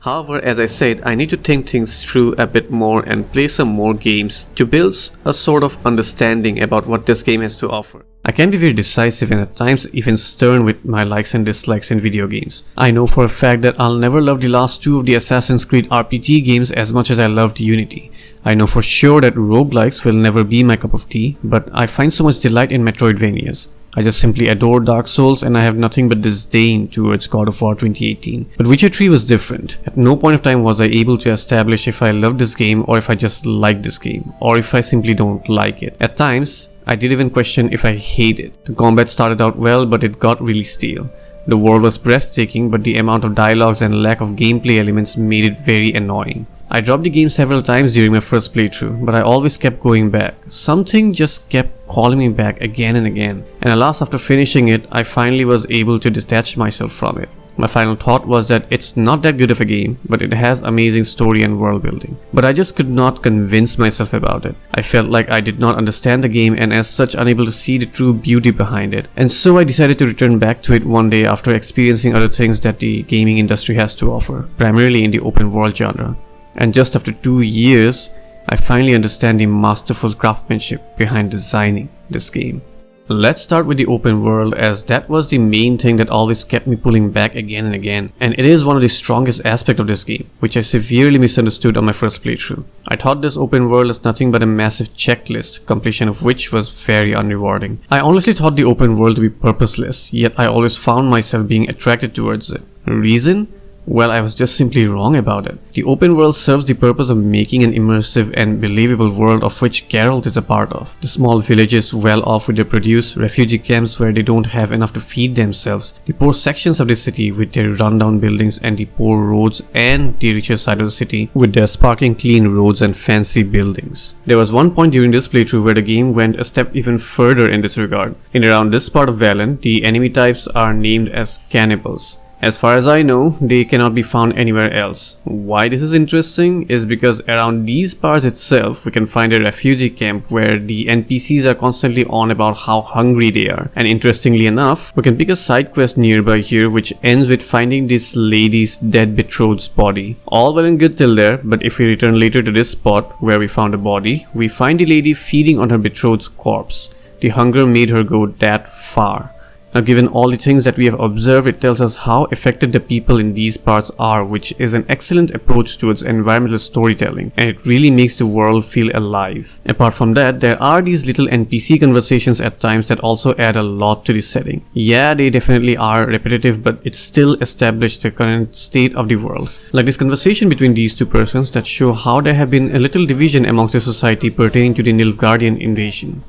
However, as I said, I need to think things through a bit more and play some more games to build a sort of understanding about what this game has to offer. I can be very decisive and at times even stern with my likes and dislikes in video games. I know for a fact that I'll never love the last two of the Assassin's Creed RPG games as much as I loved Unity. I know for sure that roguelikes will never be my cup of tea, but I find so much delight in Metroidvanias. I just simply adore Dark Souls and I have nothing but disdain towards God of War 2018. But Witcher 3 was different. At no point of time was I able to establish if I loved this game or if I just like this game or if I simply don't like it. At times, I did even question if I hate it. The combat started out well, but it got really stale. The world was breathtaking, but the amount of dialogues and lack of gameplay elements made it very annoying. I dropped the game several times during my first playthrough, but I always kept going back. Something just kept calling me back again and again. And alas, after finishing it, I finally was able to detach myself from it. My final thought was that it's not that good of a game, but it has amazing story and world building. But I just could not convince myself about it. I felt like I did not understand the game and as such unable to see the true beauty behind it. And so I decided to return back to it one day after experiencing other things that the gaming industry has to offer, primarily in the open world genre. And just after 2 years, I finally understand the masterful craftsmanship behind designing this game. Let's start with the open world, as that was the main thing that always kept me pulling back again and again. And it is one of the strongest aspects of this game, which I severely misunderstood on my first playthrough. I thought this open world is nothing but a massive checklist, completion of which was very unrewarding. I honestly thought the open world to be purposeless, yet I always found myself being attracted towards it. Reason? Well, I was just simply wrong about it. The open world serves the purpose of making an immersive and believable world of which Geralt is a part of. The small villages well off with their produce, refugee camps where they don't have enough to feed themselves, the poor sections of the city with their rundown buildings and the poor roads, and the richer side of the city with their sparkling clean roads and fancy buildings. There was one point during this playthrough where the game went a step even further in this regard. In around this part of Valen, the enemy types are named as cannibals. As far as I know, they cannot be found anywhere else. Why this is interesting is because around these parts itself, we can find a refugee camp where the NPCs are constantly on about how hungry they are. And interestingly enough, we can pick a side quest nearby here which ends with finding this lady's dead betrothed's body. All well and good till there, but if we return later to this spot where we found a body, we find the lady feeding on her betrothed's corpse. The hunger made her go that far. Now, given all the things that we have observed, it tells us how affected the people in these parts are, which is an excellent approach towards environmental storytelling, and it really makes the world feel alive. Apart from that, there are these little NPC conversations at times that also add a lot to the setting. Yeah, they definitely are repetitive, but it still establishes the current state of the world. Like this conversation between these two persons that show how there have been a little division amongst the society pertaining to the Nilfgaardian invasion.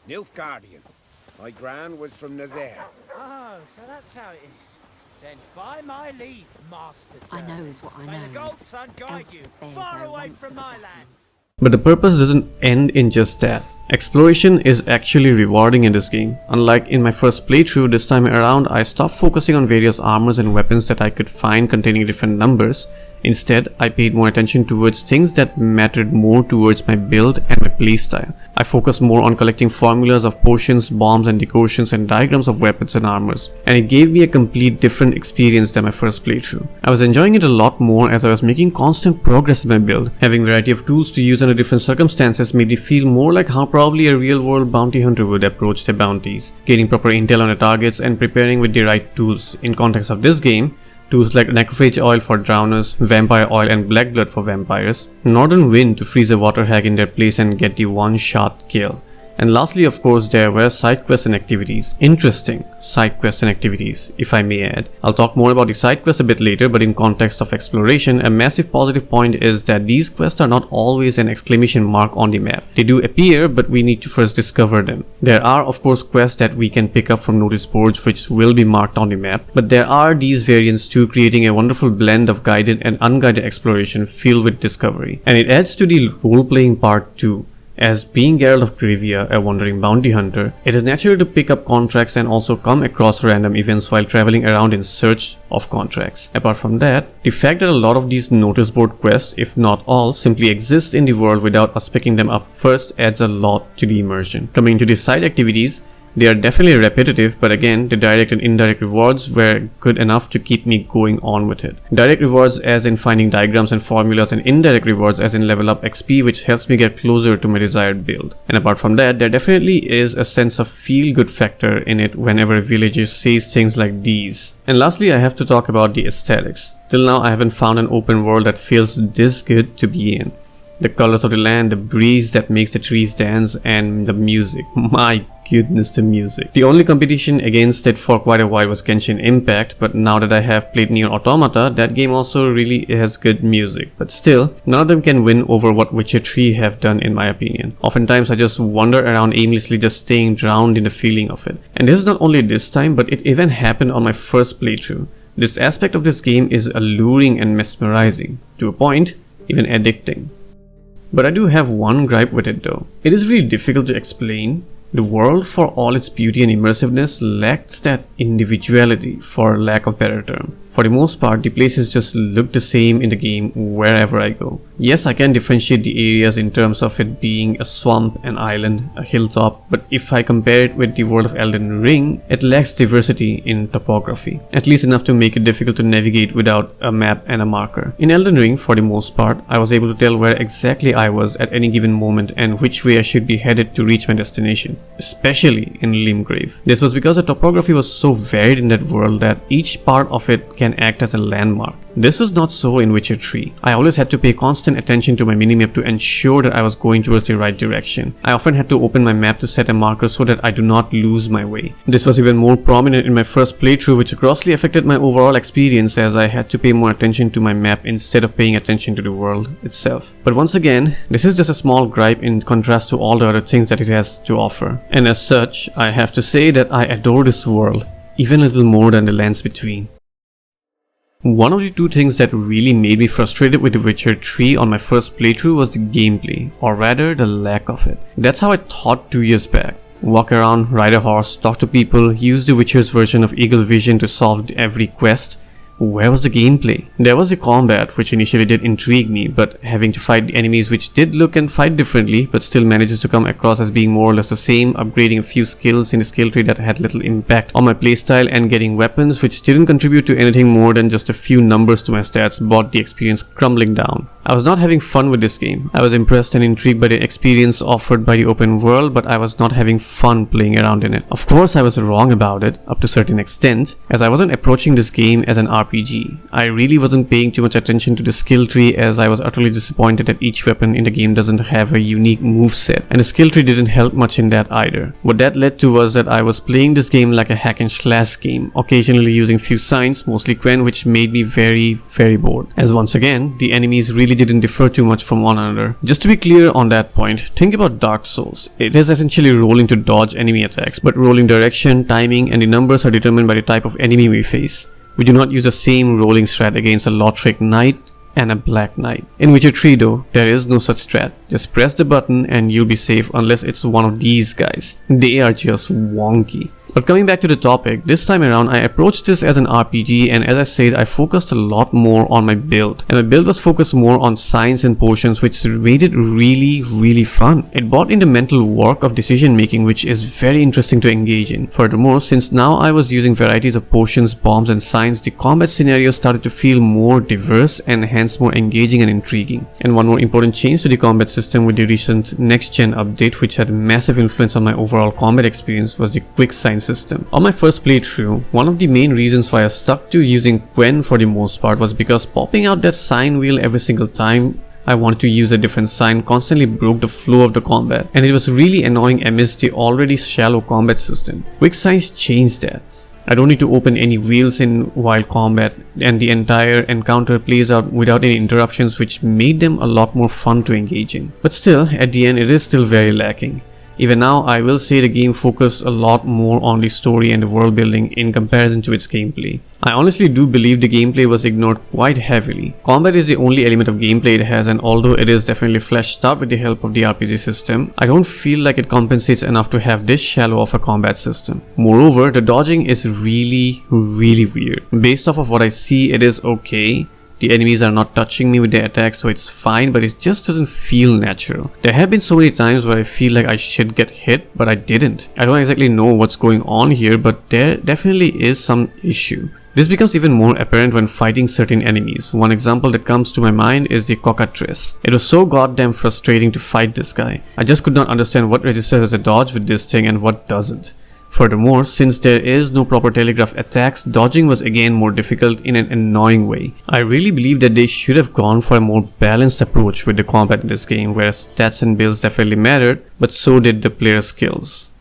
Nilfgaardian. My gran was from Nazaire. Oh, so that's how it is. Then by my leave, master. I know is what I know. May the gold sun guide you far away from my lands. But the purpose doesn't end in just that. Exploration is actually rewarding in this game. Unlike in my first playthrough, this time around I stopped focusing on various armors and weapons that I could find containing different numbers. Instead, I paid more attention towards things that mattered more towards my build and my playstyle. I focused more on collecting formulas of potions, bombs and decoctions and diagrams of weapons and armors, and it gave me a complete different experience than my first playthrough. I was enjoying it a lot more as I was making constant progress in my build. Having a variety of tools to use under different circumstances made me feel more like how probably a real-world bounty hunter would approach their bounties, gaining proper intel on the targets and preparing with the right tools. In context of this game, tools like necrophage oil for drowners, vampire oil and black blood for vampires, northern wind to freeze a water hag in their place and get the one-shot kill. And lastly, of course, there were side quests and activities. Interesting side quests and activities, if I may add. I'll talk more about the side quests a bit later, but in context of exploration, a massive positive point is that these quests are not always an exclamation mark on the map. They do appear, but we need to first discover them. There are, of course, quests that we can pick up from notice boards which will be marked on the map, but there are these variants too, creating a wonderful blend of guided and unguided exploration filled with discovery. And it adds to the role-playing part too. As being Geralt of Rivia, a wandering bounty hunter, it is natural to pick up contracts and also come across random events while traveling around in search of contracts. Apart from that, the fact that a lot of these notice board quests, if not all, simply exist in the world without us picking them up first adds a lot to the immersion. Coming to the side activities, They are definitely repetitive, but again, the direct and indirect rewards were good enough to keep me going on with it. Direct rewards as in finding diagrams and formulas, and indirect rewards as in level up XP, which helps me get closer to my desired build. And apart from that, there definitely is a sense of feel-good factor in it whenever a villager says things like these. And lastly, I have to talk about the aesthetics. Till now, I haven't found an open world that feels this good to be in. The colors of the land, the breeze that makes the trees dance, and the music. My goodness, the music. The only competition against it for quite a while was Genshin Impact, but now that I have played Nier Automata, that game also really has good music. But still, none of them can win over what Witcher 3 have done in my opinion. Oftentimes I just wander around aimlessly, just staying drowned in the feeling of it. And this is not only this time, but it even happened on my first playthrough. This aspect of this game is alluring and mesmerizing, to a point, even addicting. But I do have one gripe with it though. It is really difficult to explain. The world, for all its beauty and immersiveness, lacks that individuality, for lack of better term. For the most part, the places just look the same in the game wherever I go. Yes, I can differentiate the areas in terms of it being a swamp, an island, a hilltop, but if I compare it with the world of Elden Ring, it lacks diversity in topography, at least enough to make it difficult to navigate without a map and a marker. In Elden Ring, for the most part, I was able to tell where exactly I was at any given moment and which way I should be headed to reach my destination, especially in Limgrave. This was because the topography was so varied in that world that each part of it can act as a landmark. This was not so in Witcher 3. I always had to pay constant attention to my minimap to ensure that I was going towards the right direction. I often had to open my map to set a marker so that I do not lose my way. This was even more prominent in my first playthrough, which grossly affected my overall experience as I had to pay more attention to my map instead of paying attention to the world itself. But once again, this is just a small gripe in contrast to all the other things that it has to offer. And as such, I have to say that I adore this world, even a little more than the lands between. One of the two things that really made me frustrated with The Witcher 3 on my first playthrough was the gameplay, or rather the lack of it. That's how I thought 2 years back. Walk around, ride a horse, talk to people, use the Witcher's version of Eagle Vision to solve every quest. Where was the gameplay? There was the combat, which initially did intrigue me, but having to fight the enemies which did look and fight differently, but still manages to come across as being more or less the same, upgrading a few skills in the skill tree that had little impact on my playstyle, and getting weapons which didn't contribute to anything more than just a few numbers to my stats, brought the experience crumbling down. I was not having fun with this game. I was impressed and intrigued by the experience offered by the open world, but I was not having fun playing around in it. Of course, I was wrong about it, up to a certain extent, as I wasn't approaching this game as an RPG. I really wasn't paying too much attention to the skill tree, as I was utterly disappointed that each weapon in the game doesn't have a unique moveset, and the skill tree didn't help much in that either. What that led to was that I was playing this game like a hack and slash game, occasionally using few signs, mostly Quen, which made me very bored. As once again, the enemies really didn't differ too much from one another. Just to be clear on that point, think about Dark Souls. It is essentially rolling to dodge enemy attacks, but rolling direction, timing, and the numbers are determined by the type of enemy we face. We do not use the same rolling strat against a Lothric Knight and a Black Knight. In Witcher 3 though, there is no such strat. Just press the button and you'll be safe unless it's one of these guys. They are just wonky. But coming back to the topic, this time around I approached this as an RPG, and as I said, I focused a lot more on my build. And my build was focused more on science and potions, which made it really fun. It brought in the mental work of decision making, which is very interesting to engage in. Furthermore, since now I was using varieties of potions, bombs and science, the combat scenario started to feel more diverse and hence more engaging and intriguing. And one more important change to the combat system with the recent next-gen update, which had a massive influence on my overall combat experience, was the quick science system. On my first playthrough, one of the main reasons why I stuck to using Quen for the most part was because popping out that sign wheel every single time I wanted to use a different sign constantly broke the flow of the combat, and it was really annoying amidst the already shallow combat system. Quick signs changed that. I don't need to open any wheels in while combat, and the entire encounter plays out without any interruptions, which made them a lot more fun to engage in. But still, at the end it is still very lacking. Even now, I will say the game focused a lot more on the story and the world building in comparison to its gameplay. I honestly do believe the gameplay was ignored quite heavily. Combat is the only element of gameplay it has, and although it is definitely fleshed out with the help of the RPG system, I don't feel like it compensates enough to have this shallow of a combat system. Moreover, the dodging is really weird. Based off of what I see, it is okay. The enemies are not touching me with their attacks, so it's fine, but it just doesn't feel natural. There have been so many times where I feel like I should get hit, but I didn't. I don't exactly know what's going on here, but there definitely is some issue. This becomes even more apparent when fighting certain enemies. One example that comes to my mind is the cockatrice. It was so goddamn frustrating to fight this guy. I just could not understand what registers as a dodge with this thing and what doesn't. Furthermore, since there is no proper telegraph attacks, dodging was again more difficult in an annoying way. I really believe that they should have gone for a more balanced approach with the combat in this game, where stats and builds definitely mattered, but so did the player's skills.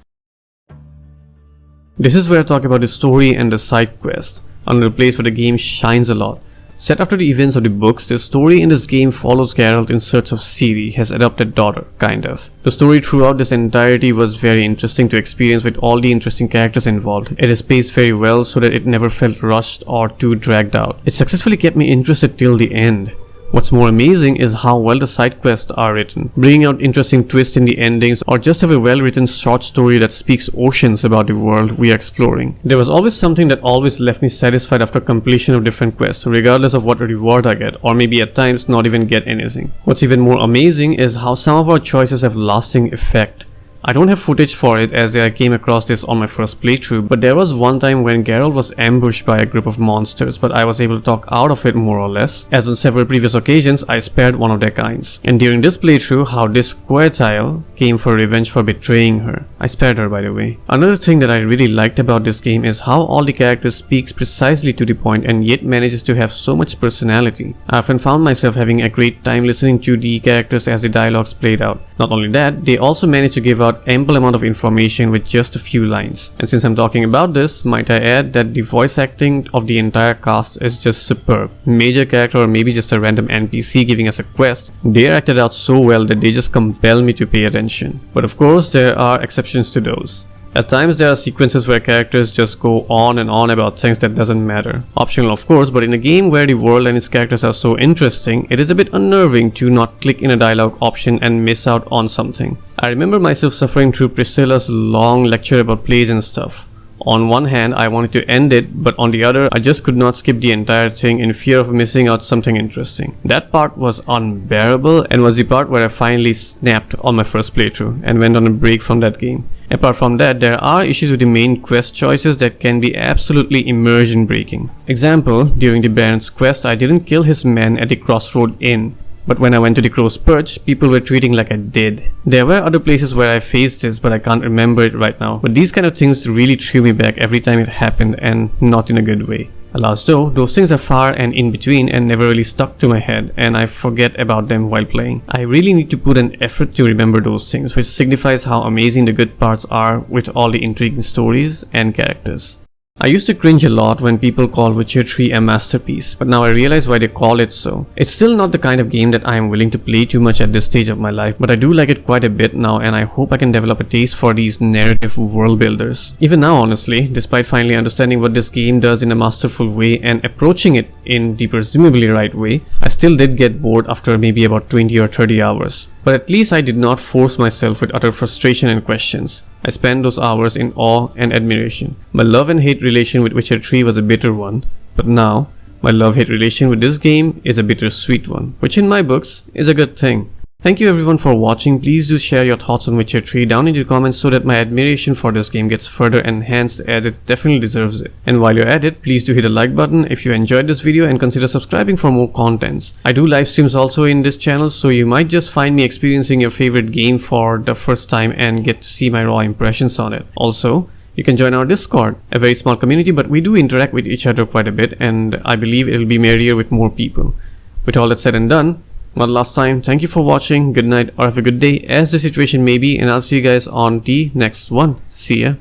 This is where I talk about the story and the side quest. Another place where the game shines a lot. Set after the events of the books, the story in this game follows Geralt in search of Ciri, his adopted daughter, kind of. The story throughout this entirety was very interesting to experience with all the interesting characters involved. It is paced very well so that it never felt rushed or too dragged out. It successfully kept me interested till the end. What's more amazing is how well the side quests are written, bringing out interesting twists in the endings, or just have a well-written short story that speaks oceans about the world we are exploring. There was always something that always left me satisfied after completion of different quests, regardless of what reward I get, or maybe at times not even get anything. What's even more amazing is how some of our choices have lasting effect. I don't have footage for it as I came across this on my first playthrough, but there was one time when Geralt was ambushed by a group of monsters, but I was able to talk out of it more or less, as on several previous occasions I spared one of their kinds. And during this playthrough, how this square tile came for revenge for betraying her. I spared her, by the way. Another thing that I really liked about this game is how all the characters speaks precisely to the point and yet manages to have so much personality. I often found myself having a great time listening to the characters as the dialogues played out. Not only that, they also managed to give out ample amount of information with just a few lines. And since I'm talking about this, might I add that the voice acting of the entire cast is just superb. Major character or maybe just a random NPC giving us a quest, they are acted out so well that they just compel me to pay attention. But of course, there are exceptions to those. At times there are sequences where characters just go on and on about things that doesn't matter. Optional of course, but in a game where the world and its characters are so interesting, it is a bit unnerving to not click in a dialogue option and miss out on something. I remember myself suffering through Priscilla's long lecture about plays and stuff. On one hand, I wanted to end it, but on the other, I just could not skip the entire thing in fear of missing out something interesting. That part was unbearable and was the part where I finally snapped on my first playthrough and went on a break from that game. Apart from that, there are issues with the main quest choices that can be absolutely immersion breaking. Example, during the Baron's quest, I didn't kill his men at the Crossroad Inn. But when I went to the Crow's Perch, people were treating like I did. There were other places where I faced this, but I can't remember it right now. But these kind of things really threw me back every time it happened, and not in a good way. Alas though, those things are far and in between and never really stuck to my head, and I forget about them while playing. I really need to put an effort to remember those things, which signifies how amazing the good parts are with all the intriguing stories and characters. I used to cringe a lot when people call Witcher 3 a masterpiece, but now I realize why they call it so. It's still not the kind of game that I am willing to play too much at this stage of my life, but I do like it quite a bit now, and I hope I can develop a taste for these narrative world builders. Even now, honestly, despite finally understanding what this game does in a masterful way and approaching it in the presumably right way, I still did get bored after maybe about 20 or 30 hours. But at least I did not force myself with utter frustration and questions. I spent those hours in awe and admiration. My love and hate relation with Witcher 3 was a bitter one, but now, my love-hate relation with this game is a bittersweet one, which in my books is a good thing. Thank you everyone for watching. Please do share your thoughts on Witcher 3 down in the comments so that my admiration for this game gets further enhanced, as it definitely deserves it. And while you're at it, please do hit the like button if you enjoyed this video and consider subscribing for more contents. I do live streams also in this channel, so you might just find me experiencing your favorite game for the first time and get to see my raw impressions on it. Also, you can join our Discord, a very small community, but we do interact with each other quite a bit, and I believe it'll be merrier with more people. With all that said and done, one last time, thank you for watching, good night or have a good day as the situation may be, and I'll see you guys on the next one. See ya.